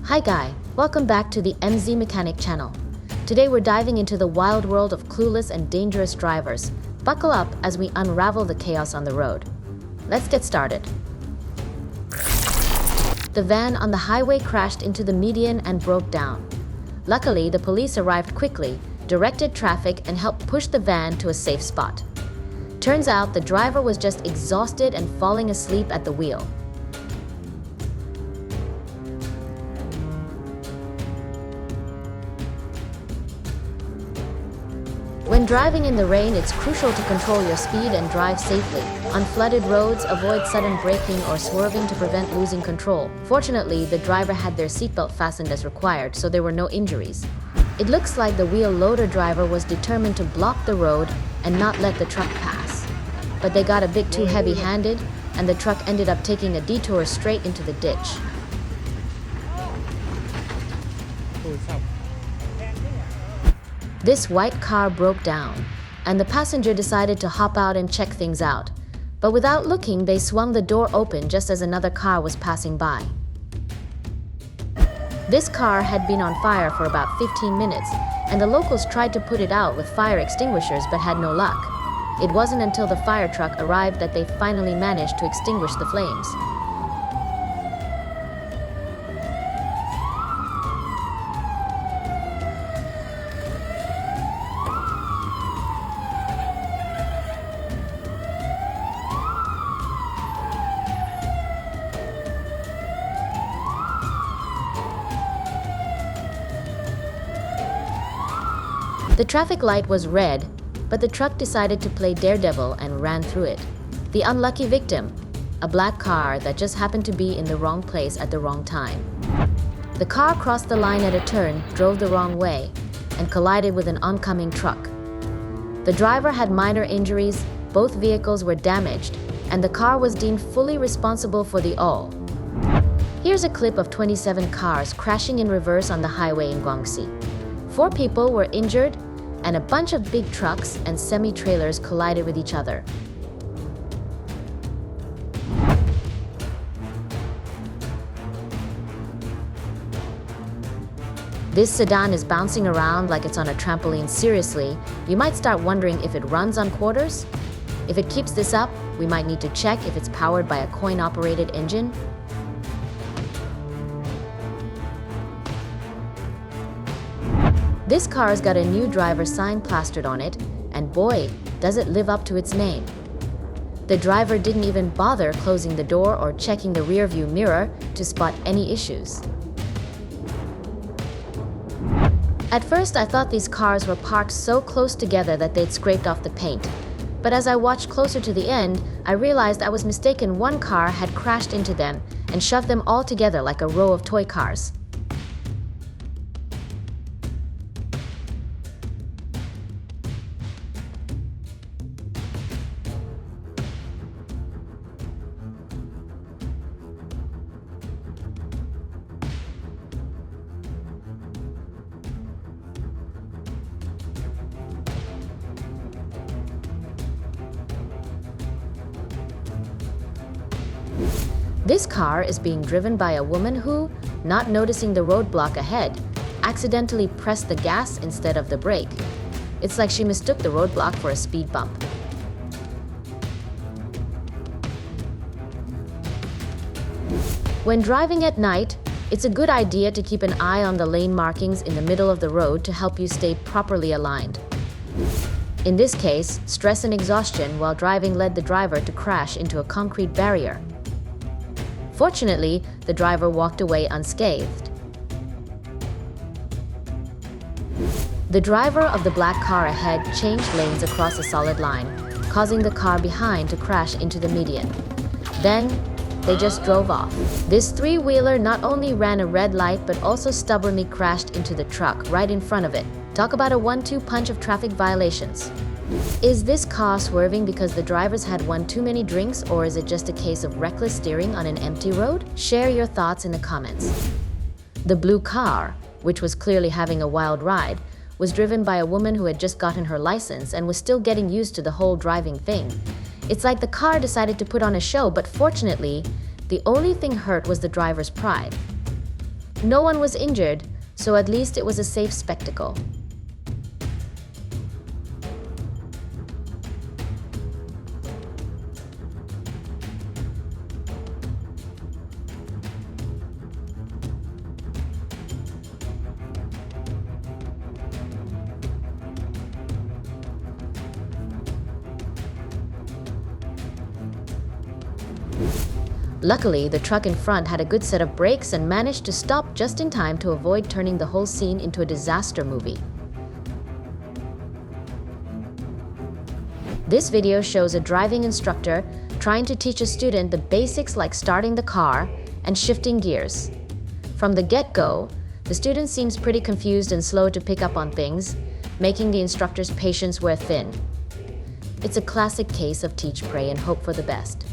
Hi Guy, welcome back to the MZ Mechanic channel. Today we're diving into the wild world of clueless and dangerous drivers. Buckle up as we unravel the chaos on the road. Let's get started. The van on the highway crashed into the median and broke down. Luckily, the police arrived quickly, directed traffic, and helped push the van to a safe spot. Turns out the driver was just exhausted and falling asleep at the wheel. When driving in the rain, it's crucial to control your speed and drive safely. On flooded roads, avoid sudden braking or swerving to prevent losing control. Fortunately, the driver had their seatbelt fastened as required, so there were no injuries. It looks like the wheel loader driver was determined to block the road and not let the truck pass. But they got a bit too heavy-handed, and the truck ended up taking a detour straight into the ditch. This white car broke down, and the passenger decided to hop out and check things out. But without looking, they swung the door open just as another car was passing by. This car had been on fire for about 15 minutes, and the locals tried to put it out with fire extinguishers but had no luck. It wasn't until the fire truck arrived that they finally managed to extinguish the flames. The traffic light was red, but the truck decided to play daredevil and ran through it. The unlucky victim, a black car that just happened to be in the wrong place at the wrong time. The car crossed the line at a turn, drove the wrong way, and collided with an oncoming truck. The driver had minor injuries, both vehicles were damaged, and the car was deemed fully responsible for the all. Here's a clip of 27 cars crashing in reverse on the highway in Guangxi. 4 people were injured, and a bunch of big trucks and semi-trailers collided with each other. This sedan is bouncing around like it's on a trampoline. Seriously, you might start wondering if it runs on quarters. If it keeps this up, we might need to check if it's powered by a coin-operated engine. This car's got a new driver sign plastered on it, and boy, does it live up to its name. The driver didn't even bother closing the door or checking the rearview mirror to spot any issues. At first, I thought these cars were parked so close together that they'd scraped off the paint. But as I watched closer to the end, I realized I was mistaken. One car had crashed into them and shoved them all together like a row of toy cars. This car is being driven by a woman who, not noticing the roadblock ahead, accidentally pressed the gas instead of the brake. It's like she mistook the roadblock for a speed bump. When driving at night, it's a good idea to keep an eye on the lane markings in the middle of the road to help you stay properly aligned. In this case, stress and exhaustion while driving led the driver to crash into a concrete barrier. Fortunately, the driver walked away unscathed. The driver of the black car ahead changed lanes across a solid line, causing the car behind to crash into the median. Then, they just drove off. This three-wheeler not only ran a red light but also stubbornly crashed into the truck right in front of it. Talk about a 1-2 punch of traffic violations. Is this car swerving because the drivers had one too many drinks, or is it just a case of reckless steering on an empty road? Share your thoughts in the comments. The blue car, which was clearly having a wild ride, was driven by a woman who had just gotten her license and was still getting used to the whole driving thing. It's like the car decided to put on a show, but fortunately, the only thing hurt was the driver's pride. No one was injured, so at least it was a safe spectacle. Luckily, the truck in front had a good set of brakes and managed to stop just in time to avoid turning the whole scene into a disaster movie. This video shows a driving instructor trying to teach a student the basics like starting the car and shifting gears. From the get-go, the student seems pretty confused and slow to pick up on things, making the instructor's patience wear thin. It's a classic case of teach, pray, and hope for the best.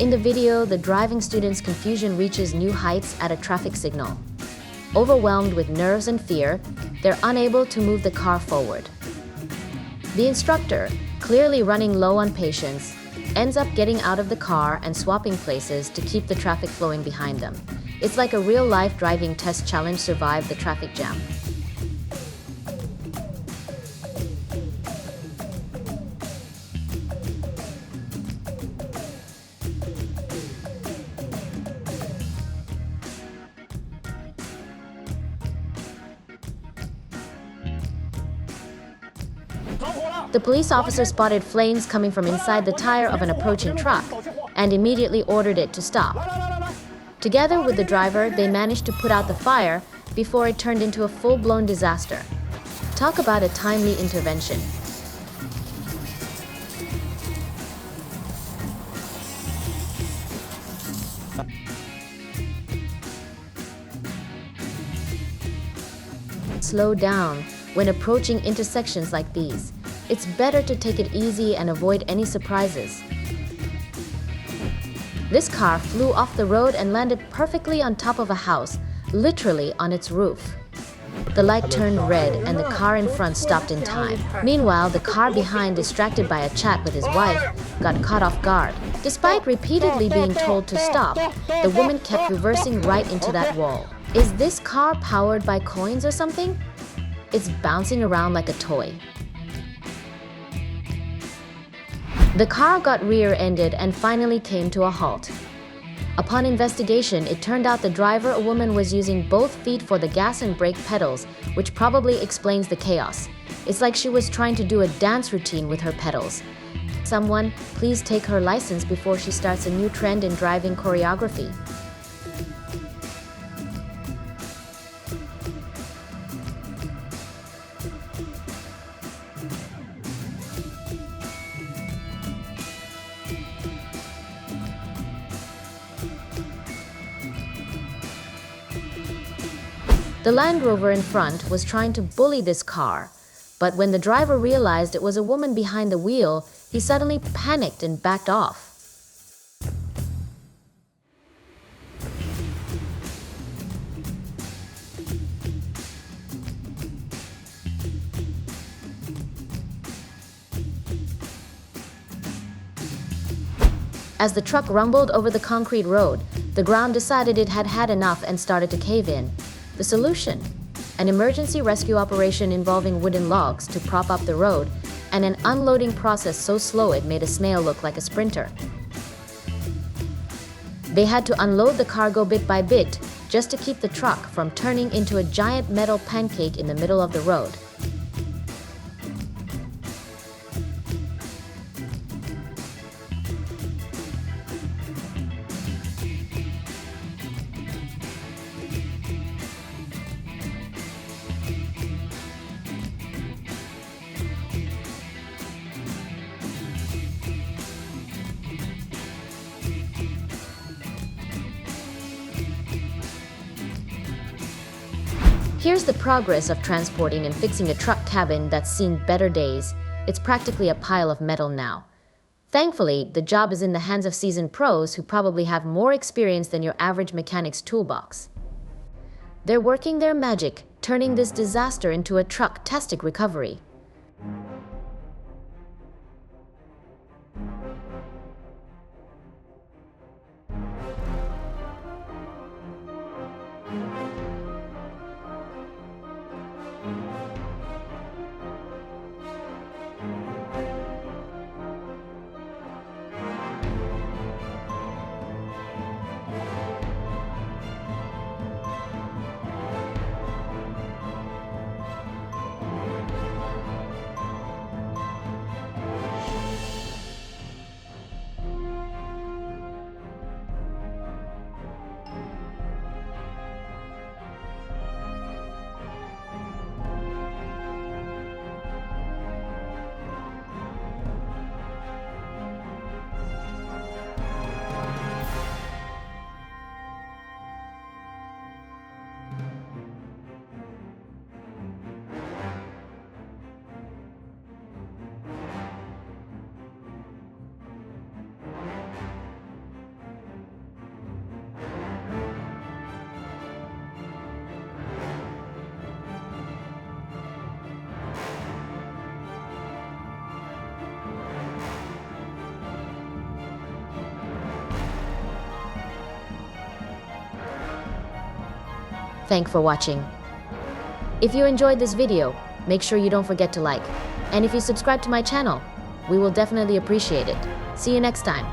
In the video, the driving student's confusion reaches new heights at a traffic signal. Overwhelmed with nerves and fear, they're unable to move the car forward. The instructor, clearly running low on patience, ends up getting out of the car and swapping places to keep the traffic flowing behind them. It's like a real-life driving test challenge survived the traffic jam. The police officer spotted flames coming from inside the tire of an approaching truck and immediately ordered it to stop. Together with the driver, they managed to put out the fire before it turned into a full-blown disaster. Talk about a timely intervention. Slow down when approaching intersections like these. It's better to take it easy and avoid any surprises. This car flew off the road and landed perfectly on top of a house, literally on its roof. The light turned red and the car in front stopped in time. Meanwhile, the car behind, distracted by a chat with his wife, got caught off guard. Despite repeatedly being told to stop, the woman kept reversing right into that wall. Is this car powered by coins or something? It's bouncing around like a toy. The car got rear-ended and finally came to a halt. Upon investigation, it turned out the driver, a woman, was using both feet for the gas and brake pedals, which probably explains the chaos. It's like she was trying to do a dance routine with her pedals. Someone, please take her license before she starts a new trend in driving choreography. The Land Rover in front was trying to bully this car, but when the driver realized it was a woman behind the wheel, he suddenly panicked and backed off. As the truck rumbled over the concrete road, the ground decided it had had enough and started to cave in. The solution? An emergency rescue operation involving wooden logs to prop up the road, and an unloading process so slow it made a snail look like a sprinter. They had to unload the cargo bit by bit just to keep the truck from turning into a giant metal pancake in the middle of the road. Here's the progress of transporting and fixing a truck cabin that's seen better days. It's practically a pile of metal now. Thankfully, the job is in the hands of seasoned pros who probably have more experience than your average mechanic's toolbox. They're working their magic, turning this disaster into a truck-tastic recovery. Thanks for watching. If you enjoyed this video, make sure you don't forget to like. And if you subscribe to my channel, we will definitely appreciate it. See you next time.